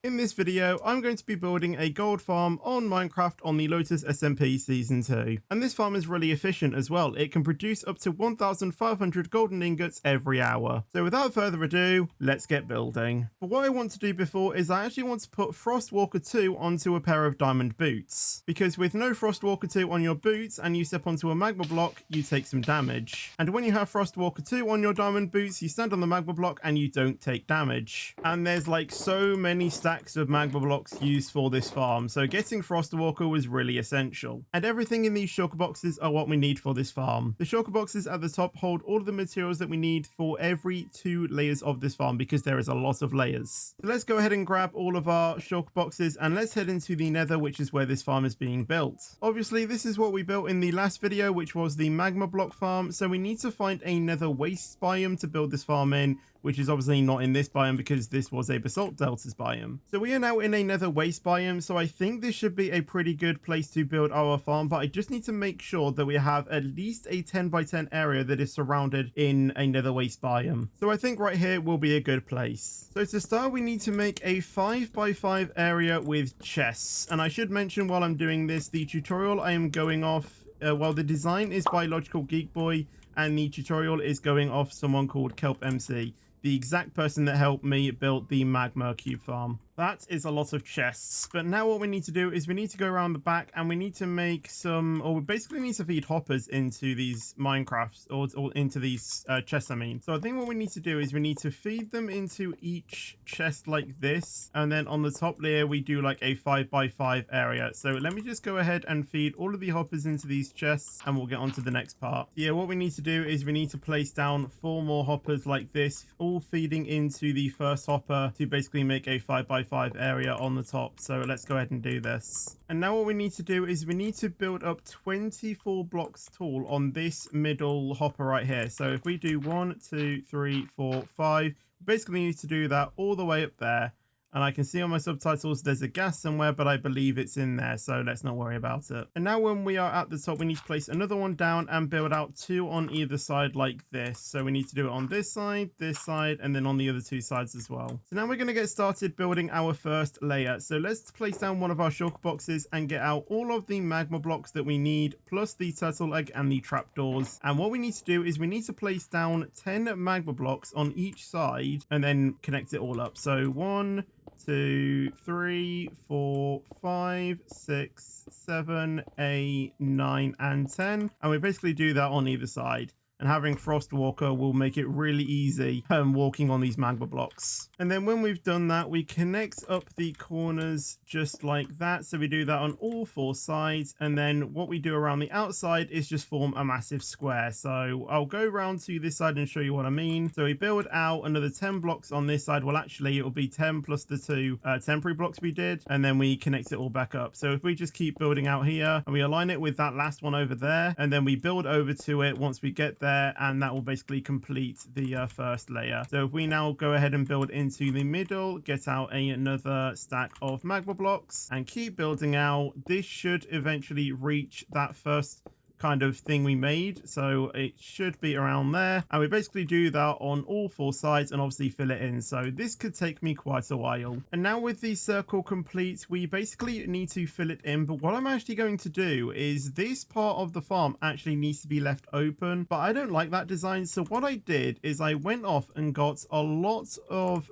In this video, I'm going to be building a gold farm on Minecraft on the Lotus SMP Season 2. And this farm is really efficient as well. It can produce up to 1,500 golden ingots every hour. So without further ado, let's get building. But what I want to do before is I actually want to put Frostwalker 2 onto a pair of diamond boots. Because with no Frostwalker 2 on your boots and you step onto a magma block, you take some damage. And when you have Frostwalker 2 on your diamond boots, you stand on the magma block and you don't take damage. And there's like so many stacks of magma blocks used for this farm, so getting Frostwalker was really essential. And everything in these shulker boxes are what we need for this farm. The shulker boxes at the top hold all of the materials that we need for every 2 layers of this farm, because there is a lot of layers. So let's go ahead and grab all of our shulker boxes and let's head into the nether, which is where this farm is being built. Obviously, this is what we built in the last video, which was the magma block farm, so we need to find a nether waste biome to build this farm in, which is obviously not in this biome because this was a basalt deltas biome. So we are now in a nether waste biome, so I think this should be a pretty good place to build our farm, but I just need to make sure that we have at least a 10 by 10 area that is surrounded in a nether waste biome. So I think right here will be a good place. So to start, we need to make a 5 by 5 area with chests. And I should mention while I'm doing this, the tutorial I am going off, well, the design is by Logical Geek Boy and the tutorial is going off someone called Kelp MC, the exact person that helped me build the magma cube farm. That is a lot of chests, but now what we need to do is we need to go around the back and we need to make some, or we basically need to feed hoppers into these Minecrafts, or into these chests, I mean. So I think what we need to do is we need to feed them into each chest like this, and then on the top layer we do like a 5 by 5 area. So let me just go ahead and feed all of the hoppers into these chests and we'll get on to the next part. Yeah, what we need to do is we need to place down 4 more hoppers like this, all feeding into the first hopper to basically make a 5 by 5 area on the top. So let's go ahead and do this. And now what we need to do is we need to build up 24 blocks tall on this middle hopper right here. So if we do 1, 2, 3, 4, 5, we basically need to do that all the way up there. And I can see on my subtitles there's a gas somewhere, but I believe it's in there, so let's not worry about it. And now when we are at the top, we need to place another one down and build out 2 on either side like this. So we need to do it on this side, and then on the other 2 sides as well. So now we're going to get started building our first layer. So let's place down one of our shulker boxes and get out all of the magma blocks that we need, plus the turtle egg and the trapdoors. And what we need to do is we need to place down 10 magma blocks on each side and then connect it all up. So 1, 2, 3, 4, 5, 6, 7, 8, 9, and 10. And we basically do that on either side. And having Frostwalker will make it really easy walking on these magma blocks. And then when we've done that, we connect up the corners just like that. So we do that on all 4 sides. And then what we do around the outside is just form a massive square. So I'll go around to this side and show you what I mean. So we build out another 10 blocks on this side. Well, actually, it will be 10 plus the 2 temporary blocks we did. And then we connect it all back up. So if we just keep building out here and we align it with that last one over there, and then we build over to it once we get there, and that will basically complete the first layer. So if we now go ahead and build into the middle, get out another stack of magma blocks and keep building out, this should eventually reach that first kind of thing we made, so it should be around there, and we basically do that on all 4 sides and obviously fill it in. So this could take me quite a while. And now with the circle complete, we basically need to fill it in, but what I'm actually going to do is this part of the farm actually needs to be left open, but I don't like that design. So what I did is I went off and got a lot of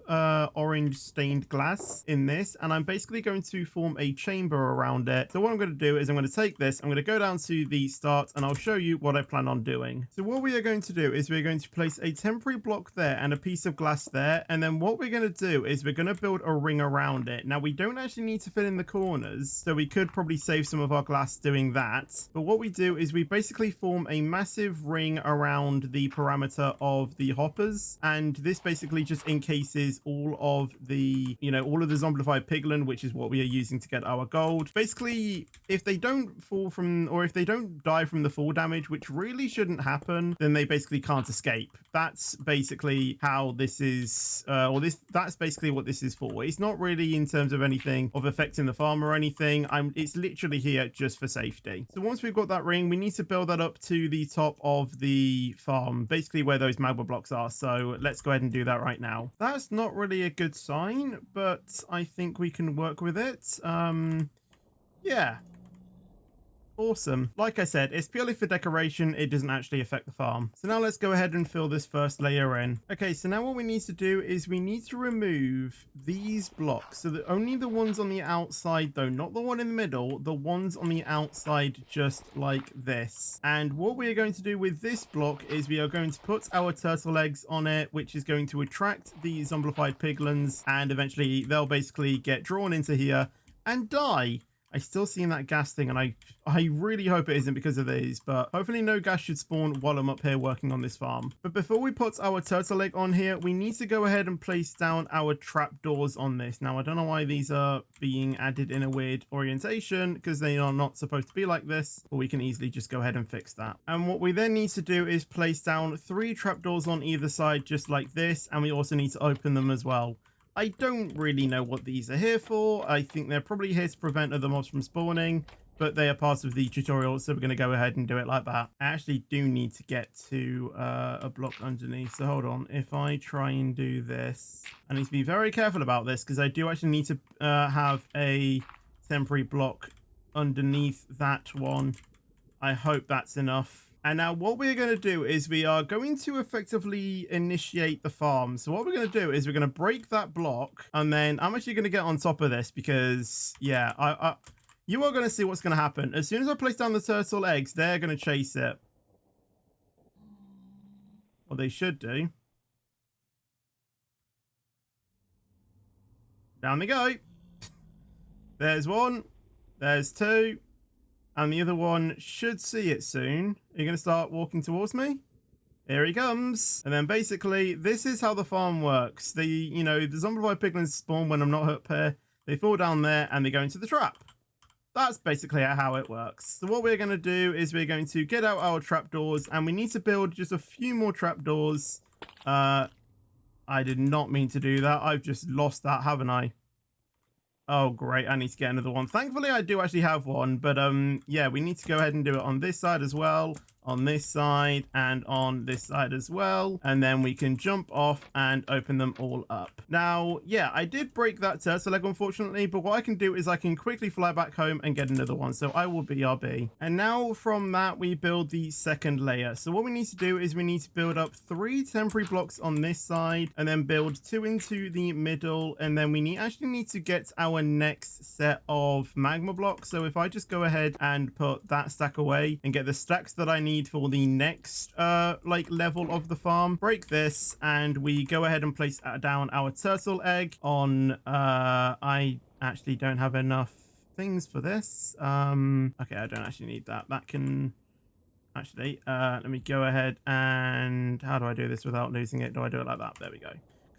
orange stained glass in this, and I'm basically going to form a chamber around it. So what I'm going to do is I'm going to take this, I'm going to go down to the start, and I'll show you what I plan on doing. So what we are going to do is we're going to place a temporary block there and a piece of glass there, and then what we're going to do is we're going to build a ring around it. Now we don't actually need to fill in the corners, so we could probably save some of our glass doing that, but what we do is we basically form a massive ring around the parameter of the hoppers, and this basically just encases all of the, all of the zombified piglin, which is what we are using to get our gold. Basically, if they don't fall from, or if they don't die from the fall damage, which really shouldn't happen, then they basically can't escape. That's basically how this is, that's basically what this is for. It's not really in terms of anything of affecting the farm or anything. It's literally here just for safety. So once we've got that ring, we need to build that up to the top of the farm, basically where those magma blocks are. So let's go ahead and do that right now. That's not really a good sign, but I think we can work with it. Yeah. Awesome. Like I said, it's purely for decoration. It doesn't actually affect the farm. So now let's go ahead and fill this first layer in. Okay, so now what we need to do is we need to remove these blocks. So that only the ones on the outside though, not the one in the middle, the ones on the outside just like this. And what we are going to do with this block is we are going to put our turtle eggs on it, which is going to attract the zombified piglins, and eventually they'll basically get drawn into here and die. I still seen that gas thing, and I really hope it isn't because of these, but hopefully no gas should spawn while I'm up here working on this farm. But before we put our turtle egg on here, we need to go ahead and place down our trapdoors on this. Now, I don't know why these are being added in a weird orientation, because they are not supposed to be like this, but we can easily just go ahead and fix that. And what we then need to do is place down 3 trapdoors on either side, just like this, and we also need to open them as well. I don't really know what these are here for. I think they're probably here to prevent other mobs from spawning, but they are part of the tutorial, so we're going to go ahead and do it like that. I actually do need to get to a block underneath, so hold on. If I try and do this, I need to be very careful about this, because I do actually need to have a temporary block underneath that one. I hope that's enough. And now what we're going to do is we are going to effectively initiate the farm. So what we're going to do is we're going to break that block, and then I'm actually going to get on top of this because, yeah, you are going to see what's going to happen. As soon as I place down the turtle eggs, they're going to chase it. Well, they should do. Down they go. There's one. There's 2. And the other one should see it soon. Are you going to start walking towards me? Here he comes. And then basically, this is how the farm works. The zombified piglins spawn when I'm not up here. They fall down there and they go into the trap. That's basically how it works. So what we're going to do is we're going to get out our trapdoors, and we need to build just a few more trapdoors. I did not mean to do that. I've just lost that, haven't I? Oh, great. I need to get another one. Thankfully, I do actually have one. But, yeah, we need to go ahead and do it on this side as well, on this side, and on this side as well. And then we can jump off and open them all up. Now, yeah, I did break that turtle egg, unfortunately. But what I can do is I can quickly fly back home and get another one. So I will BRB. And now from that, we build the second layer. So what we need to do is we need to build up 3 temporary blocks on this side, and then build 2 into the middle. And then we actually need to get our next set of magma blocks. So if I just go ahead and put that stack away and get the stacks that I need for the next level of the farm, break this, and we go ahead and place down our turtle egg on I actually don't have enough things for this. Okay, I don't actually need that. That can actually let me go ahead and how do I do this without losing it? Do I do it like that? There we go.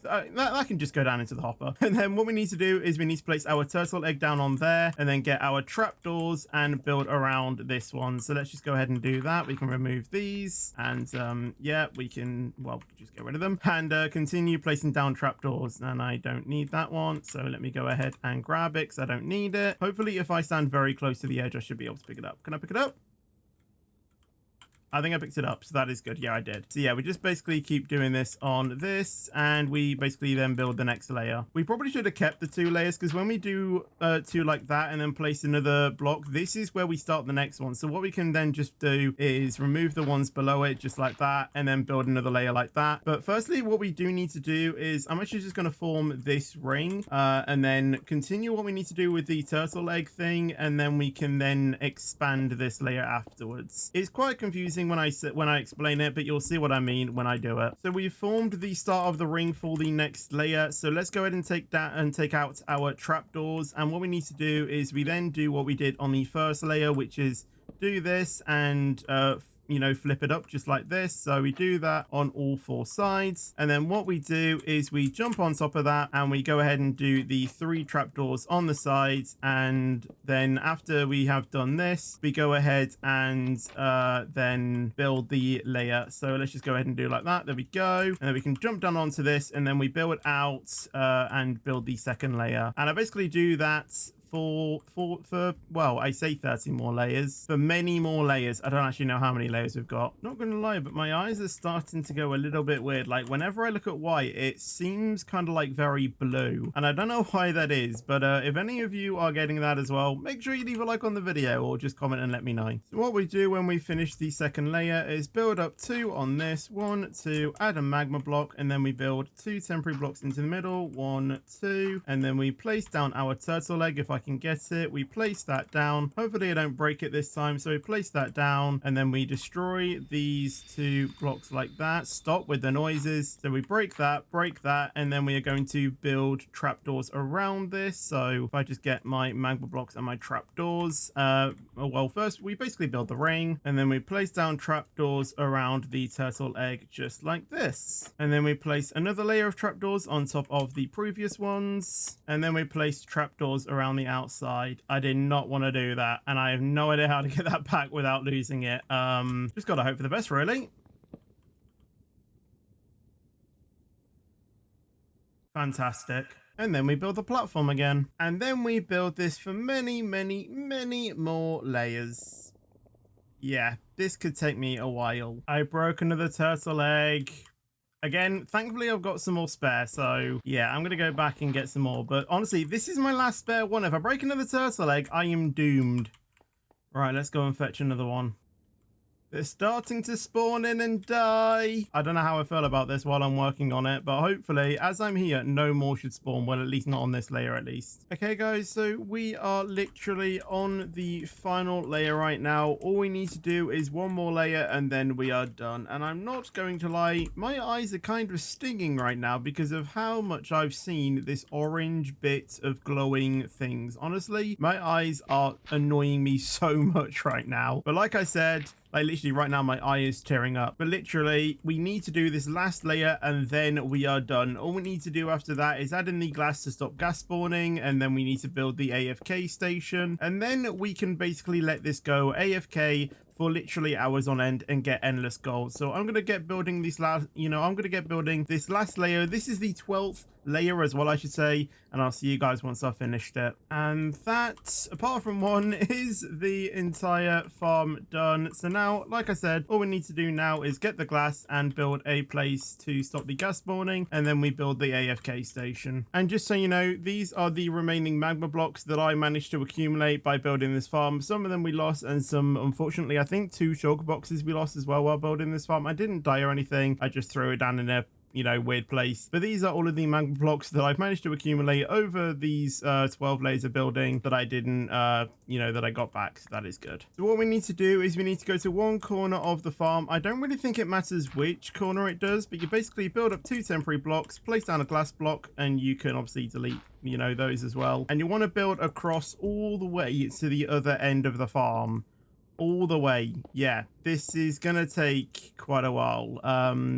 That can just go down into the hopper. And then what we need to do is we need to place our turtle egg down on there, and then get our trapdoors and build around this one. So let's just go ahead and do that. We can remove these, and yeah, we can, well, just get rid of them, and continue placing down trapdoors. And I don't need that one, so let me go ahead and grab it because I don't need it. Hopefully if I stand very close to the edge, I should be able to pick it up. Can I pick it up? I think I picked it up, so that is good. Yeah, I did. So yeah, we just basically keep doing this on this, and we basically then build the next layer. We probably should have kept the 2 layers, because when we do 2 like that and then place another block, this is where we start the next one. So what we can then just do is remove the ones below it, just like that, and then build another layer like that. But firstly, what we do need to do is I'm actually just going to form this ring, and then continue what we need to do with the turtle egg thing, and then we can then expand this layer afterwards. It's quite confusing when I explain it, but you'll see what I mean when I do it. So we've formed the start of the ring for the next layer. So let's go ahead and take that and take out our trapdoors. And what we need to do is we then do what we did on the first layer, which is do this and you know, flip it up just like this. So we do that on all 4 sides. And then what we do is we jump on top of that and we go ahead and do the 3 trapdoors on the sides. And then after we have done this, we go ahead and then build the layer. So let's just go ahead and do like that. There we go. And then we can jump down onto this and then we build out and build the second layer. And I basically do that for well, I say 30 more layers, for many more layers. I don't actually know how many layers we've got. Not gonna lie, but my eyes are starting to go a little bit weird. Like whenever I look at white, it seems kind of like very blue, and I don't know why that is, but if any of you are getting that as well, make sure you leave a like on the video or just comment and let me know. So what we do when we finish the second layer is build up 2 on this, 1, 2, add a magma block, and then we build 2 temporary blocks into the middle, 1, 2, and then we place down our turtle egg. If I can get it, we place that down. Hopefully I don't break it this time. So we place that down and then we destroy these 2 blocks like that. Stop with the noises. So we break that, and then we are going to build trapdoors around this. So if I just get my magma blocks and my trapdoors, well, first we basically build the ring and then we place down trapdoors around the turtle egg just like this. And then we place another layer of trapdoors on top of the previous ones, and then we place trapdoors around the outside. I did not want to do that, and I have no idea how to get that back without losing it. Just gotta hope for the best, really. Fantastic. And then we build the platform again, and then we build this for many more layers. Yeah, this could take me a while. I broke another turtle egg. Again, thankfully I've got some more spare, so yeah, I'm gonna go back and get some more. But honestly, this is my last spare one. If I break another turtle egg, I am doomed. Right, let's go and fetch another one. They're starting to spawn in and die. I don't know how I feel about this while I'm working on it, but hopefully, as I'm here, no more should spawn. Well, at least not on this layer, at least. Okay, guys, so we are literally on the final layer right now. All we need to do is one more layer, and then we are done. And I'm not going to lie, my eyes are kind of stinging right now because of how much I've seen this orange bit of glowing things. Honestly, my eyes are annoying me so much right now. But like I said, like literally right now my eye is tearing up, but literally we need to do this last layer and then we are done. All we need to do after that is add in the glass to stop gas spawning, and then we need to build the AFK station, and then we can basically let this go AFK for literally hours on end and get endless gold. So I'm gonna get building this last, I'm gonna get building this last layer. This is the 12th layer as well, I should say, and I'll see you guys once I've finished it. And that, apart from one, is the entire farm done. So now, like I said, all we need to do now is get the glass and build a place to stop the gas spawning, and then we build the AFK station. And just so you know, these are the remaining magma blocks that I managed to accumulate by building this farm. Some of them we lost, and some, unfortunately, I think 2 shulker boxes we lost as well while building this farm. I didn't die or anything. I just threw it down in a weird place. But these are all of the magma blocks that I've managed to accumulate over these 12 layers of building that I didn't that I got back. So that is good. So what we need to do is we need to go to one corner of the farm. I don't really think it matters which corner it does, but you basically build up 2 temporary blocks, place down a glass block, and you can obviously delete those as well. And you want to build across all the way to the other end of the farm. All the way. Yeah, this is gonna take quite a while,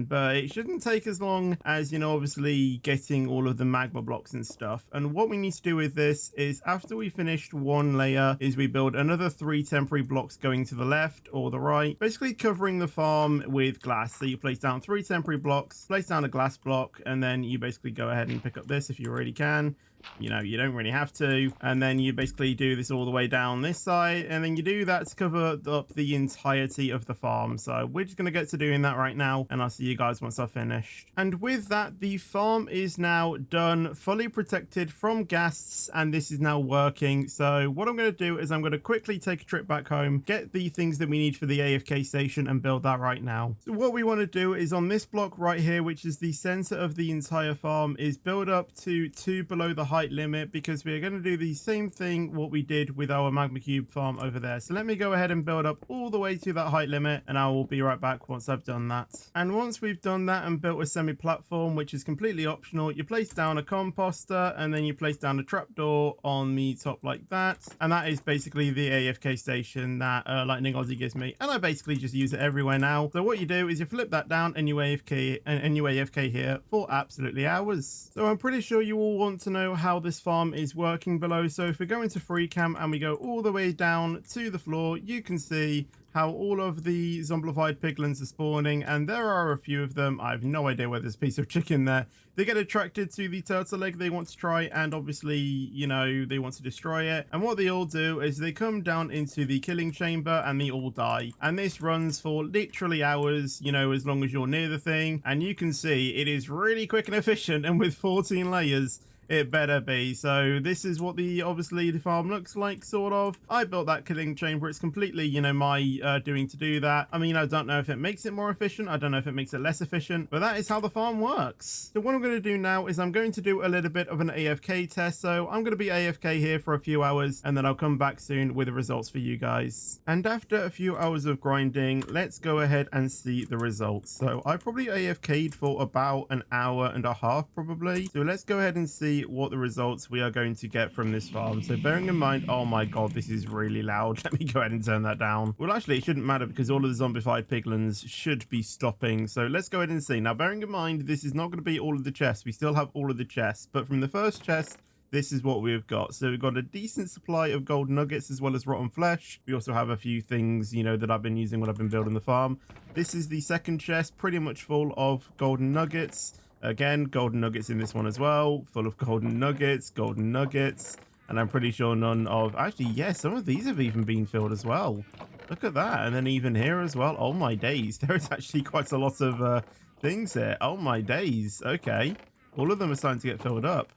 but it shouldn't take as long as obviously getting all of the magma blocks and stuff. And what we need to do with this is, after we finished one layer, is we build another 3 temporary blocks going to the left or the right, basically covering the farm with glass. So you place down 3 temporary blocks, place down a glass block, and then you basically go ahead and pick up this if you already can. You don't really have to. And then you basically do this all the way down this side, and then you do that to cover up the entirety of the farm. So we're just going to get to doing that right now, and I'll see you guys once I've finished. And with that, the farm is now done, fully protected from ghasts, and this is now working. So what I'm going to do is I'm going to quickly take a trip back home, get the things that we need for the AFK station, and build that right now. So what we want to do is on this block right here, which is the center of the entire farm, is build up to 2 below the height limit because we're going to do the same thing what we did with our magma cube farm over there. So let me go ahead and build up all the way to that height limit, and I will be right back once I've done that. And once we've done that and built a semi-platform, which is completely optional, you place down a composter and then you place down a trapdoor on the top like that. And that is basically the AFK station that Lightning Aussie gives me, and I basically just use it everywhere now. So what you do is you flip that down and you AFK here for absolutely hours. So I'm pretty sure you all want to know how this farm is working below. So if we go into free cam and we go all the way down to the floor, you can see how all of the zombified piglins are spawning, and there are a few of them. I have no idea where there's a piece of chicken there. They get attracted to the turtle egg they want to try, and obviously, you know, they want to destroy it. And what they all do is they come down into the killing chamber and they all die. And this runs for literally hours, you know, as long as you're near the thing. And you can see it is really quick and efficient, and with 14 layers, it better be. So this is what obviously the farm looks like, sort of. I built that killing chamber. It's completely, you know, my doing to do that. I mean, I don't know if it makes it more efficient. I don't know if it makes it less efficient, but that is how the farm works. So what I'm going to do now is I'm going to do a little bit of an AFK test. So I'm going to be AFK here for a few hours, and then I'll come back soon with the results for you guys. And after a few hours of grinding, let's go ahead and see the results. So I probably AFK'd for about an hour and a half probably. So let's go ahead and see what the results we are going to get from this farm. So bearing in mind, oh my god, this is really loud. Let me go ahead and turn that down. Well, actually, it shouldn't matter because all of the zombified piglins should be stopping. So let's go ahead and see. Now, bearing in mind, this is not going to be all of the chests. We still have all of the chests, but from the first chest, this is what we've got. So we've got a decent supply of gold nuggets as well as rotten flesh. We also have a few things, you know, that I've been using when I've been building the farm. This is the second chest, pretty much full of golden nuggets. Again, golden nuggets in this one as well, full of golden nuggets, and I'm pretty sure none of, actually, yes, some of these have even been filled as well. Look at that. And then even here as well. Oh my days, there is actually quite a lot of things here. Oh my days. Okay, all of them are starting to get filled up.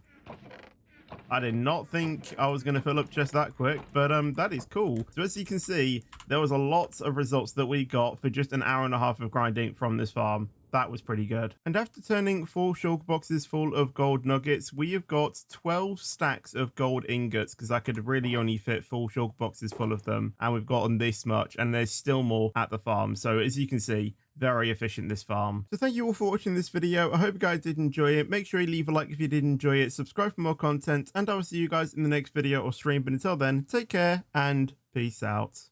I did not think I was going to fill up just that quick, but that is cool. So as you can see, there was a lot of results that we got for just an hour and a half of grinding from this farm. That was pretty good. And after turning 4 shulker boxes full of gold nuggets, we have got 12 stacks of gold ingots, because I could really only fit 4 shulker boxes full of them. And we've gotten this much, and there's still more at the farm. So as you can see, very efficient, this farm. So thank you all for watching this video. I hope you guys did enjoy it. Make sure you leave a like if you did enjoy it. Subscribe for more content, and I will see you guys in the next video or stream. But until then, take care and peace out.